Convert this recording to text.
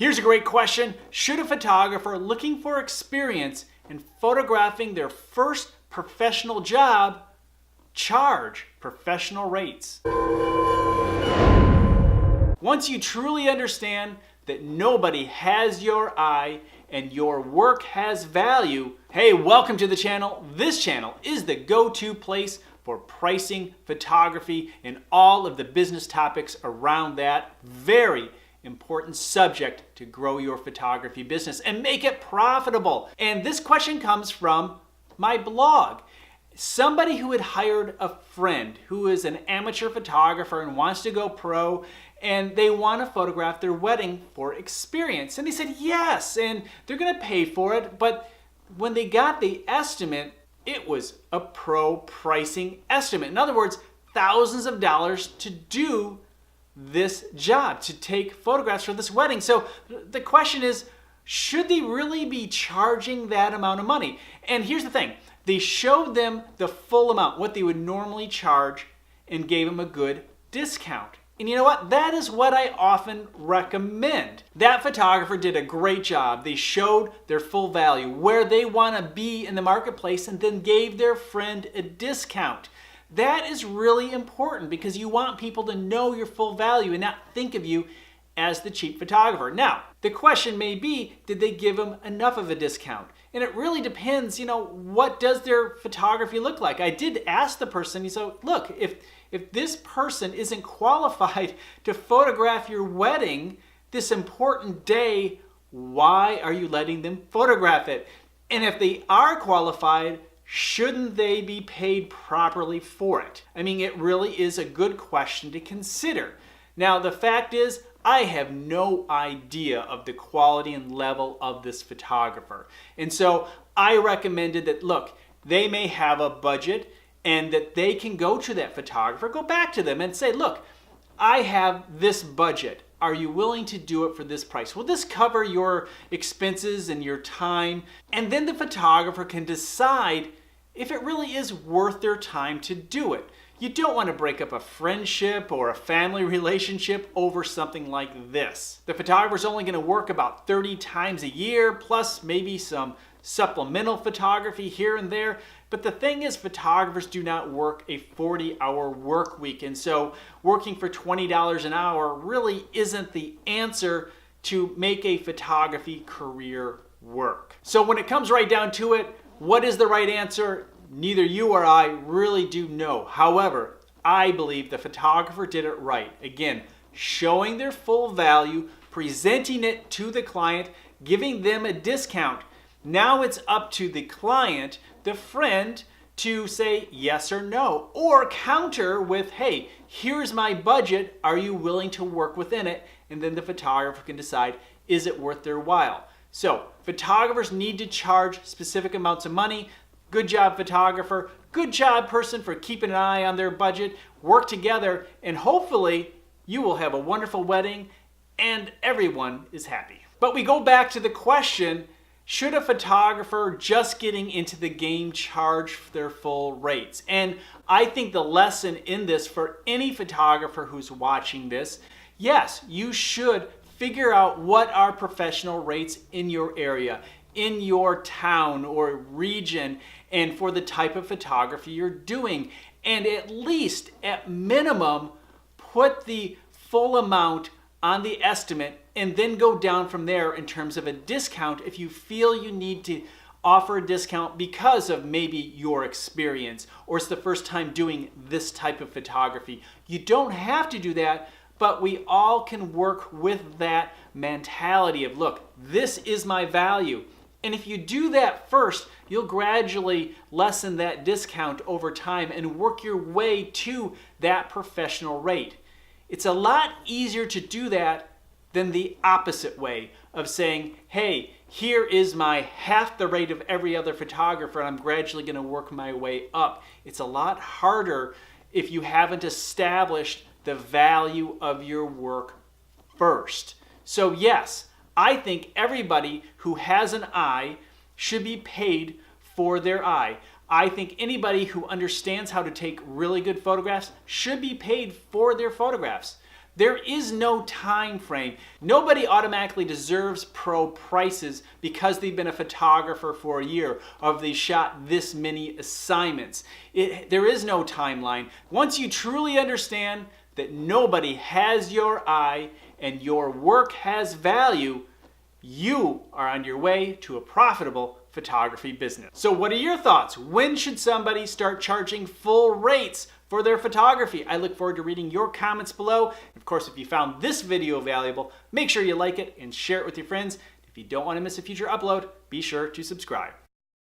Here's a great question. Should a photographer looking for experience in photographing their first professional job charge professional rates? Once you truly understand that nobody has your eye and your work has value, hey, welcome to the channel. This channel is the go-to place for pricing, photography, and all of the business topics around that very important subject to grow your photography business and make it profitable. And this question comes from my blog. Somebody who had hired a friend who is an amateur photographer and wants to go pro, and they want to photograph their wedding for experience. And they said yes, and they're going to pay for it. But when they got the estimate, it was a pro pricing estimate. In other words, thousands of dollars to do this job, to take photographs for this wedding. So the question is, should they really be charging that amount of money? And here's the thing. They showed them the full amount, what they would normally charge, and gave them a good discount. And you know what? That is what I often recommend. That photographer did a great job. They showed their full value, where they want to be in the marketplace, and then gave their friend a discount. That is really important because you want people to know your full value and not think of you as the cheap photographer. Now, the question may be, did they give them enough of a discount? And it really depends, what does their photography look like? I did ask the person, so look, if this person isn't qualified to photograph your wedding, this important day, why are you letting them photograph it? And if they are qualified, shouldn't they be paid properly for it? I mean, it really is a good question to consider. Now, the fact is, I have no idea of the quality and level of this photographer. And so I recommended that, look, they may have a budget and that they can go to that photographer, go back to them and say, look, I have this budget. Are you willing to do it for this price? Will this cover your expenses and your time? And then the photographer can decide if it really is worth their time to do it. You don't want to break up a friendship or a family relationship over something like this. The photographer's only going to work about 30 times a year, plus maybe some supplemental photography here and there. But the thing is, photographers do not work a 40-hour work week. And so working for $20 an hour really isn't the answer to make a photography career work. So when it comes right down to it, what is the right answer? Neither you or I really do know. However, I believe the photographer did it right. Again, showing their full value, presenting it to the client, giving them a discount. Now it's up to the client, the friend, to say yes or no, or counter with, hey, here's my budget. Are you willing to work within it? And then the photographer can decide, is it worth their while? So photographers need to charge specific amounts of money. Good job, photographer. Good job, person, for keeping an eye on their budget. Work together, and hopefully you will have a wonderful wedding and everyone is happy. But we go back to the question, should a photographer just getting into the game charge their full rates? And I think the lesson in this for any photographer who's watching this, yes, you should figure out what are professional rates in your area, in your town or region, and for the type of photography you're doing. And at least, at minimum, put the full amount on the estimate and then go down from there in terms of a discount if you feel you need to offer a discount because of maybe your experience or it's the first time doing this type of photography. You don't have to do that, but we all can work with that mentality of, look, this is my value. And if you do that first, you'll gradually lessen that discount over time and work your way to that professional rate. It's a lot easier to do that than the opposite way of saying, hey, here is my half the rate of every other photographer and I'm gradually going to work my way up. It's a lot harder if you haven't established the value of your work first. So yes, I think everybody who has an eye should be paid for their eye. I think anybody who understands how to take really good photographs should be paid for their photographs. There is no time frame. Nobody automatically deserves pro prices because they've been a photographer for a year or they shot this many assignments. There is no timeline. Once you truly understand that nobody has your eye and your work has value, you are on your way to a profitable photography business. So what are your thoughts? When should somebody start charging full rates for their photography? I look forward to reading your comments below. Of course, if you found this video valuable, make sure you like it and share it with your friends. If you don't want to miss a future upload, be sure to subscribe.